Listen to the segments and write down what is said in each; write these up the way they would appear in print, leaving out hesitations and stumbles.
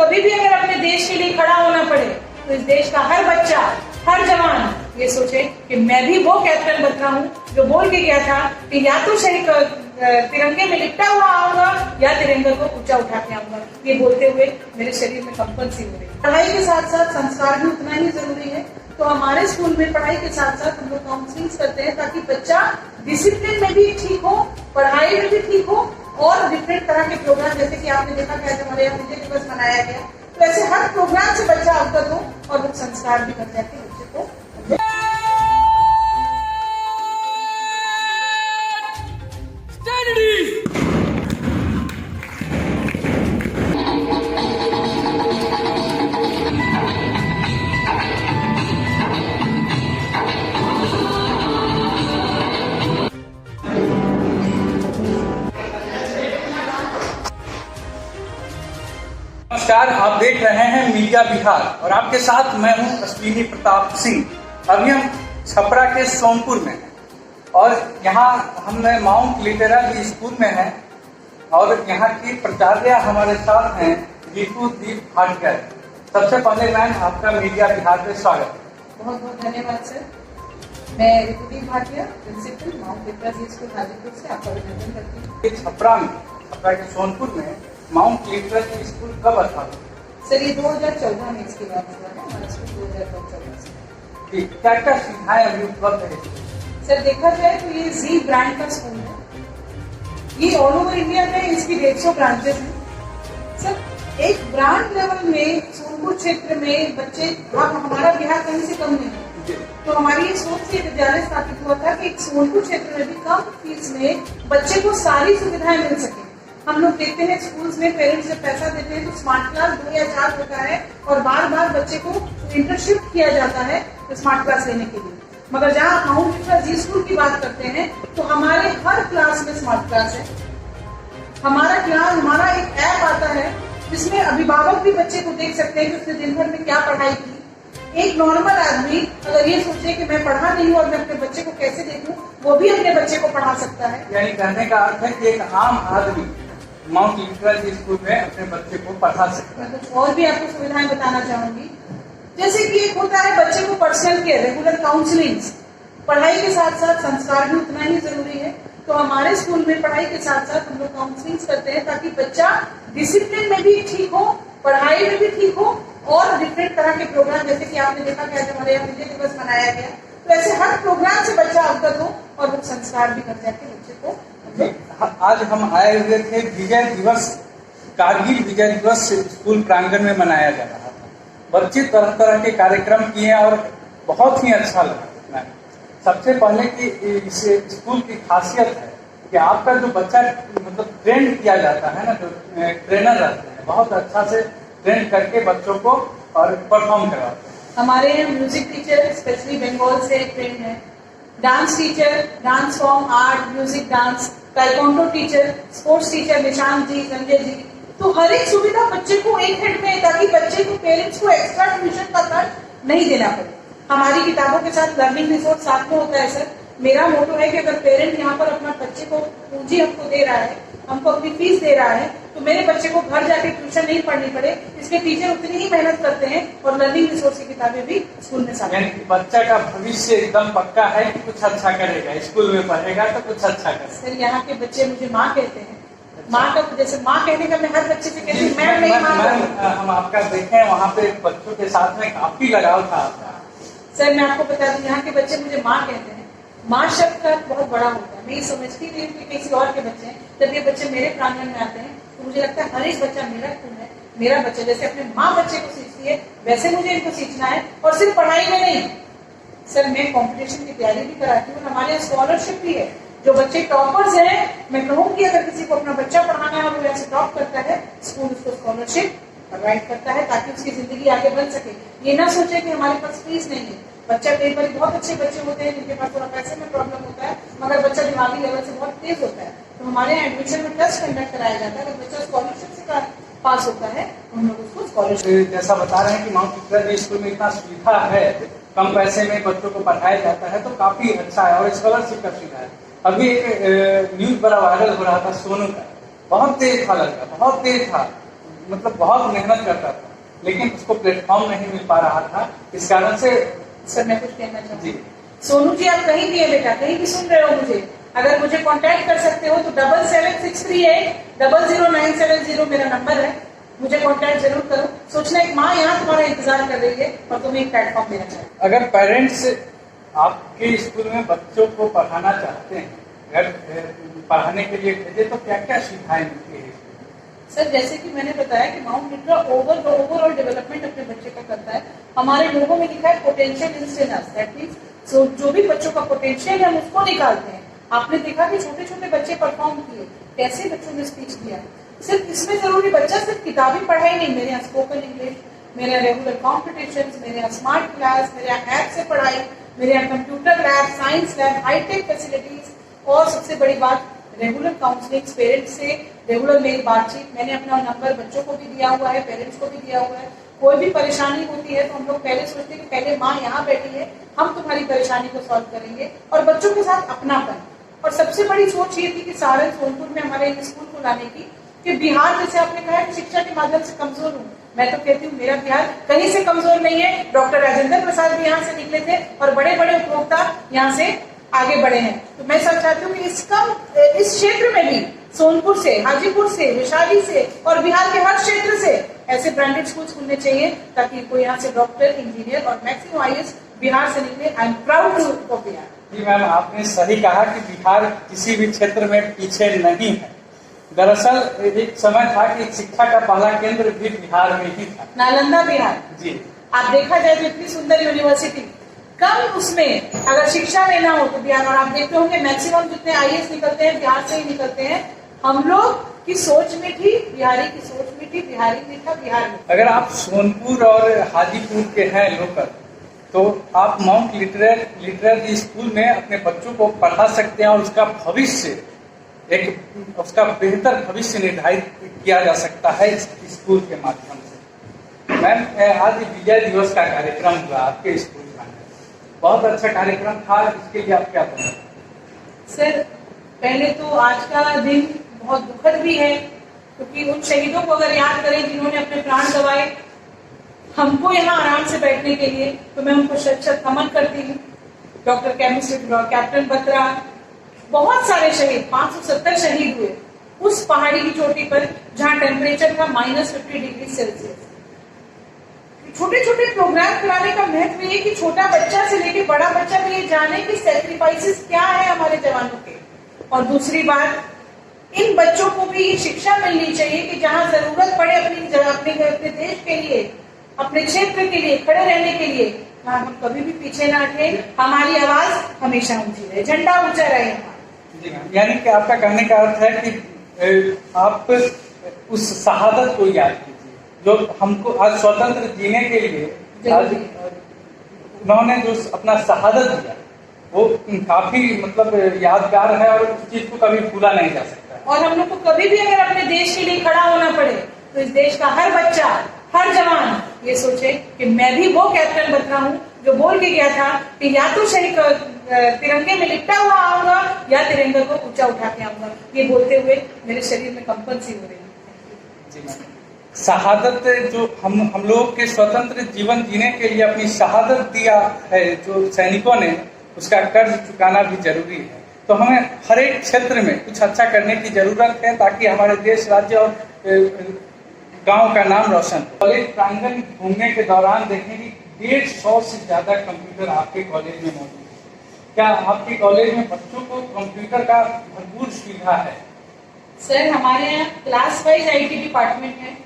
कभी भी अगर अपने देश के लिए खड़ा होना पड़े तो इस देश का हर बच्चा, हर जवान ये सोचे कि मैं भी वो कैप्टन बन रहा हूँ जो बोल के गया था कि या तो शहीद तिरंगे में लिपटा हुआ आऊंगा या तिरंगे को ऊंचा उठा के आऊंगा। ये बोलते हुए मेरे शरीर में कंपन सी हो रही है। पढ़ाई के साथ साथ संस्कार भी उतना ही जरूरी है। तो हमारे स्कूल में पढ़ाई के साथ साथ हम लोग काउंसलिंग करते हैं ताकि बच्चा डिसिप्लिन में भी ठीक हो, पढ़ाई में भी ठीक हो और डिफरेंट तरह के प्रोग्राम, जैसे कि आपने देखा कि आज हमारे यहाँ विजय दिवस मनाया गया, तो ऐसे हर प्रोग्राम से बच्चा अवगत हो और वो संस्कार भी बन जाते हैं बच्चे को। नमस्कार, आप देख रहे हैं मीडिया बिहार और आपके साथ मैं हूं अश्विनी प्रताप सिंह। अभी हम छपरा के सोनपुर में हैं और यहाँ हम माउंट लिटरल स्कूल में हैं और यहाँ की प्राचार्य हमारे साथ हैं ऋतुदीप भाटिया। सबसे पहले मैम आपका मीडिया बिहार में स्वागत। बहुत बहुत धन्यवाद सर। मैं Ritudeep Bhatia, principal mount literal school Hajipur से आपका अभिनंदन करती हूँ। छपरा के सोनपुर में माउंट लिटरल स्कूल कब स्थापित? सर ये 2014 में इसकी बात हुआ है। हमारा स्कूल 2014 से। क्या क्या सुविधाएं अभी उपलब्ध है? सर देखा जाए तो ये जी ब्रांड का स्कूल है। ये ऑल ओवर इंडिया में इसकी 150 ब्रांचेस हैं। सर एक ब्रांड लेवल में सोनपुर क्षेत्र में बच्चे, अब हमारा बिहार कहीं से कम नहीं है, तो हमारी ये सोच से विद्यालय स्थापित हुआ था कि सोनपुर क्षेत्र में भी कम फीस में बच्चे को सारी सुविधाएं मिल सके। हम लोग देखते हैं स्कूल्स में पेरेंट्स जब पैसा देते हैं तो स्मार्ट क्लास 2 या 4 होता है और बार बार बच्चे को इंटर्नशिप किया जाता है स्मार्ट क्लास लेने के लिए। मगर जहाँ माउंट लिटरल जी स्कूल की बात करते हैं तो हमारे हर क्लास में स्मार्ट क्लास है। हमारा एक ऐप आता है जिसमें अभिभावक भी बच्चे को देख सकते हैं कि उसने दिन भर में क्या पढ़ाई की। एक नॉर्मल आदमी अगर ये सोचे कि मैं पढ़ा नहीं हूँ और मैं अपने बच्चे को कैसे देखूं, वो भी अपने बच्चे को पढ़ा सकता है। यानी कहने का अर्थ है कि एक आम आदमी माउंट लिटरल स्कूल में अपने बच्चे को पढ़ा सकता है। कुछ और भी आपको सुविधाएं बताना चाहूंगी, जैसे कि एक होता है बच्चे को पर्सनल केयर, रेगुलर काउंसलिंग। पढ़ाई के साथ साथ संस्कार भी उतना ही जरूरी है। तो हमारे स्कूल में पढ़ाई के साथ साथ हम लोग काउंसलिंग करते हैं ताकि बच्चा डिसिप्लिन में भी ठीक हो, पढ़ाई में भी ठीक हो और डिफरेंट तरह के प्रोग्राम, जैसे कि आपने देखा कि आज हमारे यहाँ विजय दिवस मनाया गया, तो ऐसे हर प्रोग्राम से बच्चा अवगत हो और वो संस्कार भी कर जाते बच्चे को। आज हम आए हुए थे विजय दिवस, कारगिल विजय दिवस स्कूल प्रांगण में मनाया जा रहा था। बच्चे तरह तरह के कार्यक्रम किए और बहुत ही अच्छा लगा। सबसे पहले कि इस स्कूल की खासियत है कि आपका जो बच्चा मतलब ट्रेन किया जाता है ना, जो ट्रेनर रहते हैं बहुत अच्छा से ट्रेन करके बच्चों को और परफॉर्म करवाते हैं। हमारे यहाँ म्यूजिक टीचर स्पेशली बंगाल से ट्रेन है, dance teacher, dance form, art, music, dance, taekwondo teacher, sports teacher Nishant ji, Sanjay ji. तो हर एक सुविधा बच्चे को एक हेड में, ताकि बच्चे को पेरेंट्स को एक्स्ट्रा ट्यूशन का खर्च नहीं देना पड़े। हमारी किताबों के साथ लर्निंग रिसोर्स साथ में होता है। सर मेरा मोटो है कि अगर पेरेंट यहाँ पर अपना बच्चे को पूंजी हमको दे रहा है, हमको अपनी फीस दे रहा है, तो मेरे बच्चे को घर जाके ट्यूशन नहीं पढ़नी पड़े, इसके टीचर उतनी ही मेहनत करते हैं और लर्निंग रिसोर्स की किताबें भी स्कूल में साथ। यानी बच्चा का भविष्य एकदम पक्का है कि कुछ अच्छा करेगा, स्कूल में पढ़ेगा तो कुछ अच्छा करेगा। सर यहाँ के बच्चे मुझे माँ कहते हैं। माँ का जैसे माँ कहने का मैं हर बच्चे से कहती हूँ, मैं नहीं माँ। हम आपका देखें वहाँ पे बच्चों के साथ में काफी लगाव था आपका। सर मैं आपको बता दूं, यहाँ के बच्चे मुझे माँ कहते हैं। माँ शब्द का बहुत बड़ा होता है। मैं ये समझती नहीं कि किसी और के बच्चे हैं। जब ये बच्चे मेरे प्रांगण में आते हैं तो मुझे लगता है हर एक बच्चा मेरा खून है, मेरा बच्चा। जैसे अपने माँ बच्चे को सीखती है वैसे मुझे इनको सीखना है, और सिर्फ पढ़ाई में नहीं। सर मैं कॉम्पिटिशन की तैयारी भी कराती हूँ, हमारे यहाँ स्कॉलरशिप भी है। जो बच्चे टॉपर्स हैं, मैं कहूँगी अगर किसी को अपना बच्चा पढ़ाना है और वो ऐसे टॉप करता है, स्कूल उसको स्कॉलरशिप प्रोवाइड करता है ताकि उसकी जिंदगी आगे बढ़ सके। ये ना सोचे कि हमारे पास फीस नहीं है। बच्चा कई बार बहुत अच्छे बच्चे होते हैं जिनके पास थोड़ा पैसे में प्रॉब्लम होता है, मगर बच्चा दिमागी लेवल से बहुत तेज होता है, तो हमारे यहाँ एडमिशन में टेस्ट कंडक्ट कराया जाता है। अगर बच्चा स्कॉलरशिप से पास होता है तो हम लोग उसको स्कॉलरशिप। जैसा बता रहे हैं कि माउंट लिटरल स्कूल में इतना सुविधा है, कम पैसे में बच्चों को पढ़ाया जाता है, तो काफी अच्छा है और स्कॉलरशिप का सुविधा है। अभी एक न्यूज बड़ा वायरल हो रहा था सोनू का, बहुत तेज था, लड़का बहुत तेज था, मतलब बहुत मेहनत करता था, लेकिन उसको प्लेटफॉर्म नहीं मिल पा रहा था। इस कारण से सर मैं कुछ कहना चाहती जी, हूँ। सोनू जी आप कहीं भी है बेटा, कहीं भी सुन रहे हो मुझे, अगर मुझे कांटेक्ट कर सकते हो तो 7763800970 मेरा नंबर है, मुझे कांटेक्ट जरूर करो। सोचना एक माँ यहाँ तुम्हारा इंतजार कर रही है और तुम्हें एक प्लेटफॉर्म देना चाहिए। अगर पेरेंट्स आपके स्कूल में बच्चों को पढ़ाना चाहते हैं, घर पढ़ाने के लिए भेजे, तो क्या क्या सुविधाएं मिलती है? सर जैसे कि मैंने बताया कि माउंट लिटरा ओवरऑल डेवलपमेंट अपने बच्चे का करता है। हमारे लोगों में लिखा है पोटेंशियल इंस्टेंस, दैट मींस सो जो भी बच्चों का पोटेंशियल है हम उसको निकालते हैं। आपने देखा कि छोटे छोटे बच्चे परफॉर्म किए, कैसे बच्चों ने स्पीच दिया। सिर्फ इसमें जरूरी बच्चा सिर्फ किताबी पढ़ाई नहीं, मेरे यहाँ स्पोकन इंग्लिश, मेरे यहाँ रेगुलर कॉम्पिटिशन, मेरे यहाँ स्मार्ट क्लास, मेरे यहाँ ऐप से पढ़ाई, मेरे यहाँ computer lab, science lab, hitech facilities, और सबसे बड़ी बात रेगुलर काउंसलिंग, पेरेंट्स से रेगुलर मेरी बातचीत। मैंने अपना नंबर बच्चों को भी दिया हुआ है, पेरेंट्स को भी दिया हुआ है। कोई भी परेशानी होती है तो हम लोग पहले सोचते हैं कि पहले माँ यहाँ बैठी है, हम तुम्हारी परेशानी को सॉल्व करेंगे, और बच्चों के साथ अपनापन। और सबसे बड़ी सोच ये थी कि सारण सोनपुर में हमारे स्कूल को लाने की, कि बिहार जैसे आपने कहा कि शिक्षा के माध्यम से कमजोर हूँ, मैं तो कहती हूँ मेरा बिहार कहीं से कमजोर नहीं है। डॉक्टर राजेंद्र प्रसाद भी यहाँ से निकले थे और बड़े बड़े उपभोक्ता यहाँ से आगे बढ़े हैं। तो मैं सब चाहती हूँ कि इस क्षेत्र में भी सोनपुर से, हाजीपुर से, वैशाली से और बिहार के हर क्षेत्र से ऐसे ब्रांडेड स्कूल खुलने चाहिए, ताकि कोई यहाँ से डॉक्टर, इंजीनियर और मैक्सिमम आईएएस बिहार से निकले। I am proud to of Bihar. जी मैम, आपने सही कहा कि बिहार किसी भी क्षेत्र में पीछे नहीं है। दरअसल एक समय था कि शिक्षा का पहला केंद्र भी बिहार में ही था, नालंदा बिहार। जी, आप देखा जाए तो इतनी सुंदर यूनिवर्सिटी, कम उसमें अगर शिक्षा लेना हो तो बिहार। और आप देखते होंगे मैक्सिमम जितने आईएएस निकलते हैं बिहार से ही निकलते हैं। हम लोग की सोच मीठी, बिहारी की सोच मीठी, बिहारी मीठा, बिहार में। अगर आप सोनपुर और हाजीपुर के हैं लोकल, तो आप माउंट लिटरेरी स्कूल में अपने बच्चों को पढ़ा सकते हैं और उसका भविष्य, एक उसका बेहतर भविष्य निर्धारित किया जा सकता है इस स्कूल के माध्यम से। मैम, आज विजय दिवस का कार्यक्रम हुआ आपके स्कूल में, बहुत अच्छा कार्यक्रम था, इसके लिए आप क्या बोलें? सर पहले तो आज का दिन बहुत दुखद भी है, क्योंकि उन शहीदों को अगर याद करें जिन्होंने अपने प्राण गंवाए हमको यहाँ आराम से बैठने के लिए, तो मैं उनको शत नमन करती हूँ। डॉक्टर केमिस्ट्री कैप्टन बत्रा, बहुत सारे शहीद, 570 शहीद हुए उस पहाड़ी की चोटी पर जहाँ टेम्परेचर था -50 डिग्री सेल्सियस। छोटे छोटे प्रोग्राम कराने का महत्व ये कि छोटा बच्चा से लेके बड़ा बच्चा भी ये जाने कि सैक्रिफाइसेस क्या है हमारे जवानों के। और दूसरी बात, इन बच्चों को भी ये शिक्षा मिलनी चाहिए कि जहाँ जरूरत पड़े अपने देश के लिए, अपने क्षेत्र के लिए खड़े रहने के लिए, हम कभी भी पीछे ना हटे, हमारी आवाज हमेशा ऊंची रहे, झंडा ऊंचा रहे हमारा। यानी कि आपका कहने का अर्थ है कि आप उस शहादत को याद कीजिए जो हमको आज स्वतंत्र जीने के लिए आज उन्होंने जो अपना शहादत दिया, वो काफी मतलब यादगार है और उस चीज को कभी भूला नहीं जा सकता। और हम लोग को कभी भी अगर अपने देश के लिए खड़ा होना पड़े तो इस देश का हर बच्चा, हर जवान ये सोचे कि मैं भी वो कैप्टन बत्रा हूँ जो बोल के गया था कि या तो शहीद तिरंगे में लिपटा हुआ आऊंगा या तिरंगे को ऊंचा उठा के आऊंगा। ये बोलते हुए मेरे शरीर में कंपन सी हो रही है। शहादत जो हम लोग के स्वतंत्र जीवन जीने के लिए अपनी शहादत दिया है जो सैनिकों ने, उसका कर्ज चुकाना भी जरूरी है। तो हमें हर एक क्षेत्र में कुछ अच्छा करने की जरूरत है ताकि हमारे देश, राज्य और गांव का नाम रोशन हो। कॉलेज प्रांगण घूमने के दौरान देखने की 150 से ज्यादा कंप्यूटर आपके कॉलेज में मौजूद है। क्या आपके कॉलेज में बच्चों को कंप्यूटर का भरपूर सुविधा है? सर हमारे यहाँ क्लास वाइज आईटी डिपार्टमेंट है।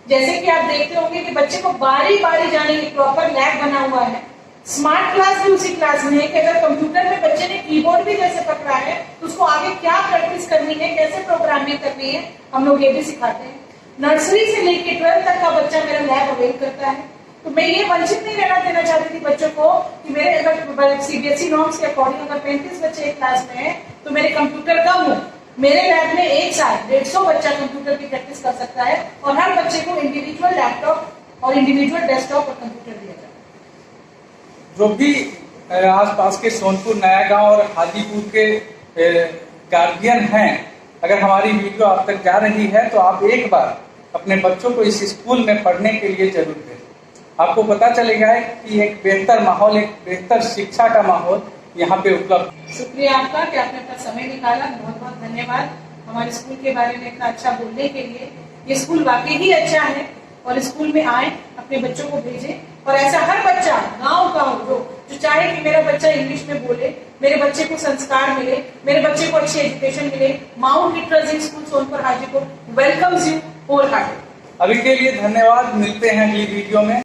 जैसे कि आप देखते होंगे कि बच्चे को बारी बारी जाने की प्रॉपर लैब बना हुआ है। स्मार्ट क्लास भी उसी क्लास में है कि अगर कंप्यूटर में बच्चे ने कीबोर्ड भी जैसे पकड़ा है तो उसको आगे क्या प्रैक्टिस करनी है, कैसे प्रोग्रामिंग करनी है, हम लोग ये भी सिखाते हैं। नर्सरी से लेकर 12th तक का बच्चा मेरा लैब अवेल करता है। तो मैं ये वंचित नहीं रहना देना चाहती थी बच्चों को कि मेरे अगर सीबीएसई नॉर्म्स के अकॉर्डिंग अगर 35 बच्चे एक क्लास में है तो मेरे कंप्यूटर कम हो। मेरे लैब में एक साथ 150 बच्चा कंप्यूटर की प्रैक्टिस कर सकता है और हर बच्चे को इंडिविजुअल लैपटॉप और इंडिविजुअल डेस्कटॉप और कंप्यूटर दिया जाए। जो भी आसपास के सोनपुर, नया गांव और हाजीपुर के गार्जियन हैं, अगर हमारी वीडियो आप तक जा रही है तो आप एक बार अपने बच्चों को इस स्कूल में पढ़ने के लिए जरूर भेजें। आपको पता चलेगा कि एक बेहतर माहौल, एक बेहतर शिक्षा का माहौल यहाँ पे उपलब्ध है। शुक्रिया आपका कि आपने अपना समय निकाला, बहुत बहुत धन्यवाद हमारे स्कूल के बारे में इतना अच्छा बोलने के लिए। ये स्कूल वाकई ही अच्छा है और स्कूल में आए, अपने बच्चों को भेजें और ऐसा हर बच्चा गांव का हो जो चाहे कि मेरा बच्चा इंग्लिश में बोले, मेरे बच्चे को संस्कार मिले, मेरे बच्चे को अच्छी एजुकेशन मिले। Mount Literacy School Sonpur Hajipur welcomes you wholehearted. अभी के लिए धन्यवाद, मिलते हैं अगली वीडियो में।